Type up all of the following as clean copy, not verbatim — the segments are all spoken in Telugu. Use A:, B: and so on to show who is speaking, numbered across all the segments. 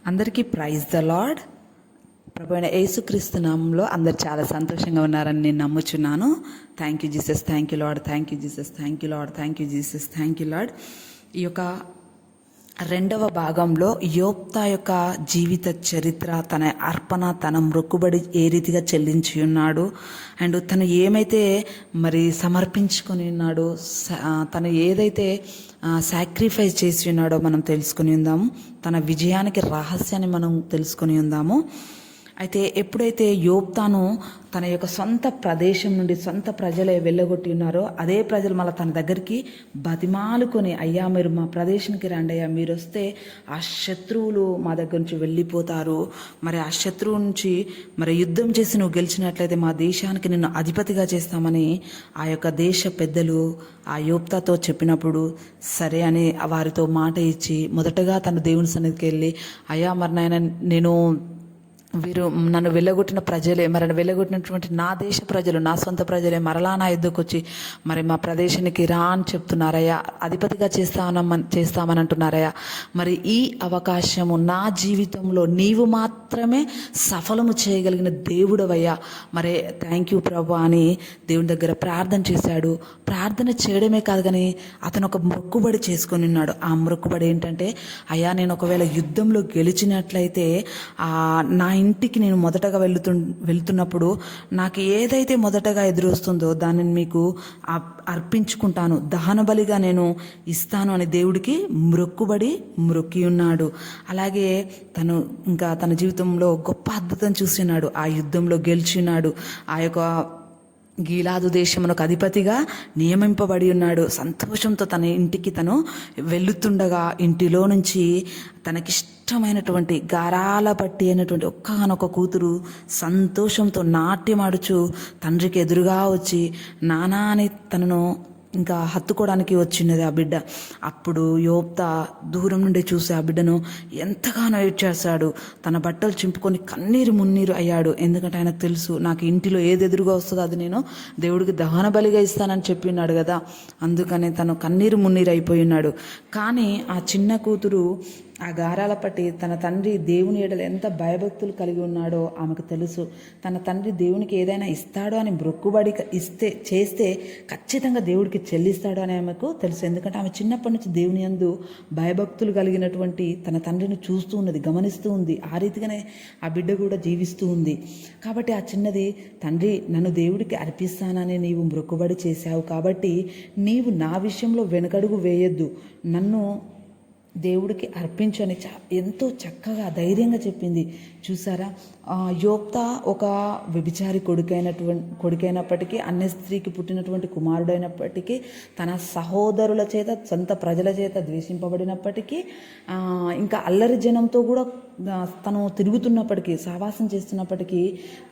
A: అందరికీ ప్రైజ్ ద లార్డ్. ప్రభు అయిన యేసుక్రీస్తు నామంలో అందరు చాలా సంతోషంగా ఉన్నారని నేను నమ్ముచున్నాను. Thank you Jesus, thank you Lord, thank you Jesus, thank you Lord, thank you Jesus, thank you Lord. ఈ యొక్క రెండవ భాగంలో యోప్తా యొక్క జీవిత చరిత్ర, తన అర్పణ, తన మొక్కుబడి ఏ రీతిగా చెల్లించి ఉన్నాడు, అండ్ తను ఏమైతే మరి సమర్పించుకొని ఉన్నాడో, తను ఏదైతే సాక్రిఫైస్ చేసి ఉన్నాడో మనం తెలుసుకుని ఉందాము. తన విజయానికి రహస్యాన్ని మనం తెలుసుకొని ఉందాము. అయితే ఎప్పుడైతే యోప్తాను తన యొక్క సొంత ప్రదేశం నుండి సొంత ప్రజలే వెళ్ళగొట్టి ఉన్నారో, అదే ప్రజలు మళ్ళీ తన దగ్గరికి బతిమాలుకొని, అయ్యా మీరు మా ప్రదేశానికి రండి అయ్యా, మీరు వస్తే ఆ శత్రువులు మా దగ్గర నుంచి వెళ్ళిపోతారు, మరి ఆ శత్రువు నుంచి మరి యుద్ధం చేసి నువ్వు గెలిచినట్లయితే మా దేశానికి నిన్ను అధిపతిగా చేస్తామని ఆ యొక్క దేశ పెద్దలు ఆ యోప్తాతో చెప్పినప్పుడు సరే అని వారితో మాట ఇచ్చి మొదటగా తను దేవుని సన్నిధికి వెళ్ళి, అయ్యా మరి నాయన నేను వీరు నన్ను వెళ్ళగొట్టిన ప్రజలే, మరి వెళ్ళగొట్టినటువంటి నా దేశ ప్రజలు, నా సొంత ప్రజలే మరలా నా యుద్ధకు వచ్చి మరి మా ప్రదేశానికి రా అని చెప్తున్నారయ్యా, అధిపతిగా చేస్తామని అంటున్నారయ్యా. మరి ఈ అవకాశము నా జీవితంలో నీవు మాత్రమే సఫలము చేయగలిగిన దేవుడవయ్యా, మరి థ్యాంక్ యూ ప్రభు అని దేవుని దగ్గర ప్రార్థన చేశాడు. ప్రార్థన చేయడమే కాదు కానీ అతను ఒక మొక్కుబడి చేసుకొని ఉన్నాడు. ఆ మొక్కుబడి ఏంటంటే, అయ్యా నేను ఒకవేళ యుద్ధంలో గెలిచినట్లయితే నా ఇంటికి నేను మొదటగా వెళ్తున్నప్పుడు నాకు ఏదైతే మొదటగా ఎదురొస్తుందో దానిని మీకు అర్పించుకుంటాను, దహన బలిగా నేను ఇస్తాను అని దేవుడికి మొక్కి ఉన్నాడు. అలాగే తను ఇంకా తన జీవితంలో గొప్ప అద్భుతం చూసినాడు. ఆ యుద్ధంలో గెలిచినాడు. ఆ యొక్క గీలాదు దేశమునకు అధిపతిగా నియమింపబడి ఉన్నాడు. సంతోషంతో తన ఇంటికి తను వెళుతుండగా ఇంటిలో నుంచి తనకిష్టమైనటువంటి గారాల పట్టి అయినటువంటి ఒక్కగానొక్క కూతురు సంతోషంతో నాట్యమాడుచు తండ్రికి ఎదురుగా వచ్చి నానా అని తనను ఇంకా హత్తుకోవడానికి వచ్చినది ఆ బిడ్డ. అప్పుడు యోప్తా దూరం నుండి చూసి ఆ బిడ్డను ఎంతగానో ఏడ్చేశాడు. తన బట్టలు చింపుకొని కన్నీరు మున్నీరు అయ్యాడు. ఎందుకంటే ఆయనకు తెలుసు, నాకు ఇంటిలో ఏది ఎదురుగా వస్తుందో అది నేను దేవుడికి దహన బలిగా ఇస్తానని చెప్పి ఉన్నాడు కదా. అందుకని తను కన్నీరు మున్నీరు అయిపోయి ఉన్నాడు. కానీ ఆ చిన్న కూతురు ఆ గారాల పట్టి తన తండ్రి దేవుని ఎడల ఎంత భయభక్తులు కలిగి ఉన్నాడో ఆమెకు తెలుసు. తన తండ్రి దేవునికి ఏదైనా ఇస్తాడో అని మొక్కుబడి చేస్తే ఖచ్చితంగా దేవుడికి చెల్లిస్తాడో అని ఆమెకు తెలుసు. ఎందుకంటే ఆమె చిన్నప్పటి నుంచి దేవుని యందు భయభక్తులు కలిగినటువంటి తన తండ్రిని చూస్తూ ఉన్నది, గమనిస్తూ ఉంది. ఆ రీతిగానే ఆ బిడ్డ కూడా జీవిస్తూ ఉంది. కాబట్టి ఆ చిన్నది, తండ్రి నన్ను దేవుడికి అర్పిస్తానని నీవు మొక్కుబడి చేశావు కాబట్టి నీవు నా విషయంలో వెనకడుగు వేయొద్దు, నన్ను దేవుడికి అర్పించు అని ఎంతో చక్కగా ధైర్యంగా చెప్పింది. చూసారా, యోప్తా ఒక వ్యభిచారి కొడుకైనప్పటికీ, అన్య స్త్రీకి పుట్టినటువంటి కుమారుడైనప్పటికీ, తన సహోదరుల చేత సొంత ప్రజల చేత ద్వేషింపబడినప్పటికీ, ఇంకా అల్లరి జనంతో కూడా తను తిరుగుతున్నప్పటికీ, సహవాసం చేస్తున్నప్పటికీ,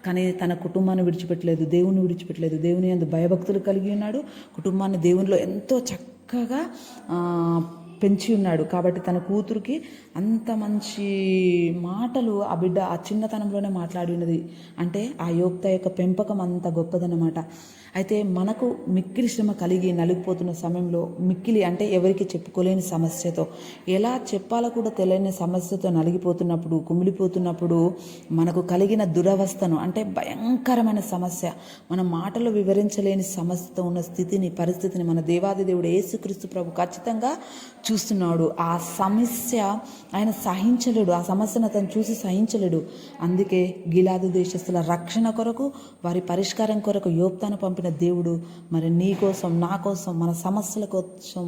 A: కానీ తన కుటుంబాన్ని విడిచిపెట్టలేదు, దేవుని విడిచిపెట్టలేదు. దేవుని యందు భయభక్తులు కలిగి ఉన్నాడు. కుటుంబాన్ని దేవునిలో ఎంతో చక్కగా పెంచి ఉన్నాడు. కాబట్టి తన కూతురికి అంత మంచి మాటలు ఆ బిడ్డ ఆ చిన్నతనంలోనే మాట్లాడి ఉన్నది. అంటే ఆ యోప్తా యొక్క పెంపకం అంత గొప్పదన్నమాట. అయితే మనకు మిక్కిలి శ్రమ కలిగి నలిగిపోతున్న సమయంలో, మిక్కిలి అంటే ఎవరికి చెప్పుకోలేని సమస్యతో, ఎలా చెప్పాలో కూడా తెలియని సమస్యతో నలిగిపోతున్నప్పుడు, కుమిలిపోతున్నప్పుడు, మనకు కలిగిన దురవస్థను, అంటే భయంకరమైన సమస్య, మన మాటలో వివరించలేని సమస్యతో ఉన్న పరిస్థితిని మన దేవాది దేవుడు యేసుక్రీస్తు ప్రభు ఖచ్చితంగా చూస్తున్నాడు. ఆ సమస్య ఆయన సహించలేడు, ఆ సమస్యను అతను చూసి సహించలేడు. అందుకే గిలాదు దేశస్తుల రక్షణ కొరకు, వారి పరిష్కారం కొరకు యోప్తాను పంపిన దేవుడు మరి నీ కోసం, నా కోసం, మన సమస్యల కోసం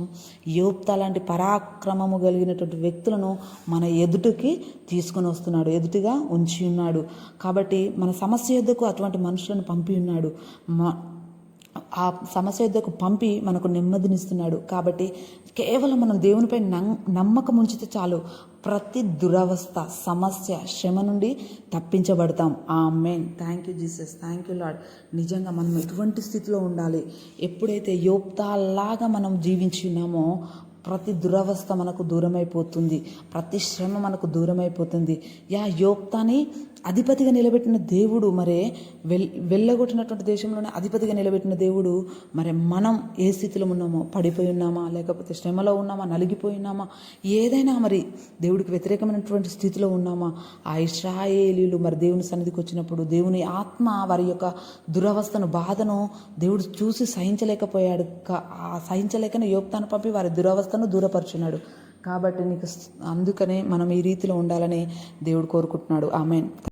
A: యోప్తా లాంటి పరాక్రమము కలిగినటువంటి వ్యక్తులను మన ఎదుటికి తీసుకొని వస్తున్నాడు, ఎదుటిగా ఉంచి ఉన్నాడు. కాబట్టి మన సమస్య ఎదుకు అటువంటి మనుషులను పంపి ఉన్నాడు. ఆ సమస్య యొద్దకు పంపి మనకు నెమ్మదినిస్తున్నాడు. కాబట్టి కేవలం మనం దేవునిపై నమ్మకం ఉంచితే చాలు, ప్రతి దురవస్థ, సమస్య, శ్రమ నుండి తప్పించబడతాం. Amen. Thank you Jesus, thank you Lord. నిజంగా మనం ఎటువంటి స్థితిలో ఉండాలి, ఎప్పుడైతే యోప్తాలాగా మనం జీవించి ఉన్నామో ప్రతి దురవస్థ మనకు దూరమైపోతుంది, ప్రతి శ్రమ మనకు దూరమైపోతుంది. యోక్తాని అధిపతిగా నిలబెట్టిన దేవుడు, మరే వెళ్ళగొట్టినటువంటి దేశంలోనే అధిపతిగా నిలబెట్టిన దేవుడు, మరి మనం ఏ స్థితిలో ఉన్నామో, పడిపోయి ఉన్నామా, లేకపోతే శ్రమలో ఉన్నామా, నలిగిపోయి ఉన్నామా, ఏదైనా మరి దేవుడికి వ్యతిరేకమైనటువంటి స్థితిలో ఉన్నామా, ఆ ఇశ్రాయేలీయులు మరి దేవుని సన్నిధికి వచ్చినప్పుడు దేవుని ఆత్మ వారి యొక్క దురవస్థను, బాధను దేవుడు చూసి సహించలేకపోయాడు. ఆ సహించలేకనే యోక్తాను పంపి వారి దురవస్థను దూరపరుచున్నాడు. కాబట్టి అందుకనే మనం ఈ రీతిలో ఉండాలని దేవుడు కోరుకుంటున్నాడు. ఆమేన్.